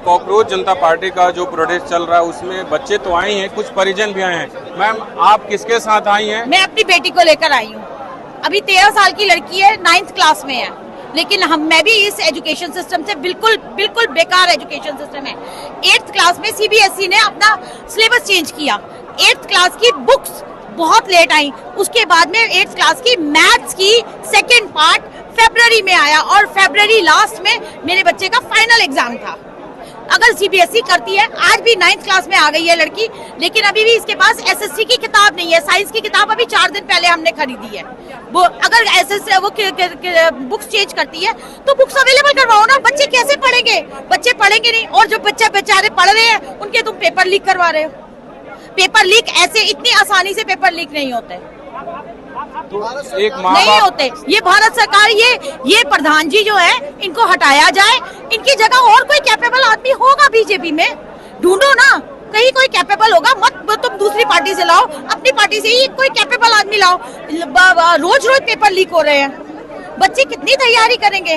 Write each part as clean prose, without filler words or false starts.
Cockroach जनता party का जो protest चल रहा है उसमें बच्चे तो आए हैं, कुछ परिजन भी आए हैं। मैम, आप किसके साथ आई हैं? मैं अपनी बेटी को लेकर आई हूँ। अभी 13 साल की लड़की है, 9th क्लास में है। लेकिन मैं भी इस एजुकेशन सिस्टम से बिल्कुल बेकार एजुकेशन सिस्टम है। 8th क्लास में CBSE ने अपना सिलेबस चेंज किया। 8th क्लास की बुक्स बहुत लेट आई। उसके बाद में 8th क्लास की मैथ्स की सेकेंड पार्ट फरवरी में आया और फरवरी लास्ट में मेरे बच्चे का फाइनल एग्जाम था। अगर CBSE करती है, आज भी 9th क्लास में आ गई है लड़की, लेकिन अभी भी इसके पास SSC की किताब नहीं है। साइंस की किताब अभी 4 दिन पहले हमने खरीदी है। वो अगर वो बुक्स चेंज करती है तो बुक्स अवेलेबल करवाओ ना। बच्चे कैसे पढ़ेंगे? बच्चे पढ़ेंगे नहीं, और जो बच्चे बेचारे पढ़ रहे हैं उनके तुम पेपर लीक करवा रहे हो। पेपर लीक ऐसे इतनी आसानी से पेपर लीक नहीं होते, तो एक माँ नहीं होते। ये भारत सरकार, ये प्रधान जी जो है, इनको हटाया जाए। इनकी जगह और कोई कैपेबल आदमी होगा बीजेपी में, ढूंढो ना। कहीं कोई कैपेबल होगा, मत तुम दूसरी पार्टी से लाओ, अपनी पार्टी से ही कोई कैपेबल आदमी लाओ। रोज पेपर लीक हो रहे हैं, बच्चे कितनी तैयारी करेंगे?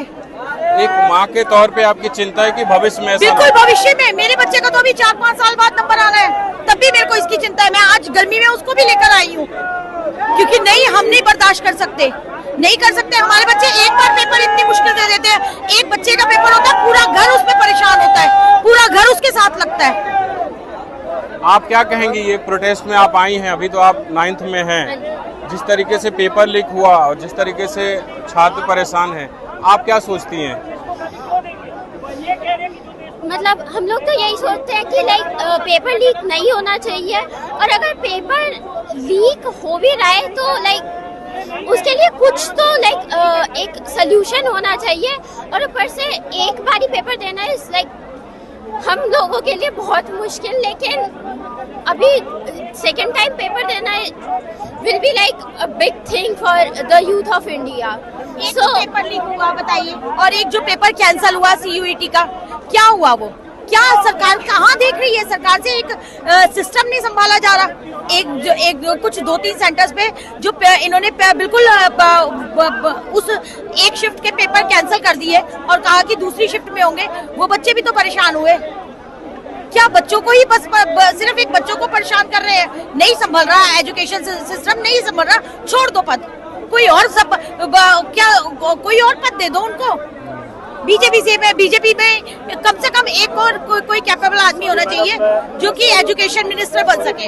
एक माँ के तौर पे आपकी चिंता है कि भविष्य में? बिल्कुल, भविष्य में मेरे बच्चे का तो अभी 4-5 साल बाद नंबर आना है, तब भी मेरे को इसकी चिंता है। मैं आज गर्मी में उसको भी लेकर आई हूँ, क्योंकि नहीं, हम नहीं बर्दाश्त कर सकते, नहीं कर सकते। हमारे बच्चे एक बार पेपर इतनी मुश्किल से देते हैं। एक बच्चे का पेपर होता है, पूरा घर उसमें परेशान होता है, पूरा घर उसके साथ लगता है। आप क्या कहेंगी, ये प्रोटेस्ट में आप आई हैं, अभी तो आप 9th में हैं, जिस तरीके से पेपर लीक हुआ और जिस तरीके से छात्र परेशान हैं, आप क्या सोचती हैं? मतलब हम लोग तो यही सोचते हैं कि पेपर लीक नहीं होना चाहिए, और अगर पेपर लीक हो भी रहा है तो उसके लिए कुछ तो एक सोल्यूशन होना चाहिए। और ऊपर से एक बारी पेपर देना इज हम लोगों के लिए बहुत मुश्किल, लेकिन अभी सेकेंड टाइम पेपर देना will be a big thing for the youth of India. एक तो पेपर लीक हुआ, बताइए, और एक जो पेपर कैंसिल हुआ CUET का, क्या हुआ? वो क्या सरकार कहाँ देख रही है? सरकार से एक सिस्टम नहीं संभाला जा रहा। कुछ 2-3 सेंटर्स पे जो इन्होंने बिल्कुल उस एक शिफ्ट के पेपर कैंसिल कर दिए और कहा कि दूसरी शिफ्ट में होंगे। वो बच्चे भी तो परेशान हुए। क्या बच्चों को ही बस सिर्फ एक बच्चों को परेशान कर रहे हैं? नहीं संभल रहा एजुकेशन सिस्टम, नहीं संभल रहा, छोड़ दो पद, कोई और कोई और पद दे दो उनको। बीजेपी में कम से कम एक और कोई कैपेबल आदमी होना चाहिए जो कि एजुकेशन मिनिस्टर बन सके।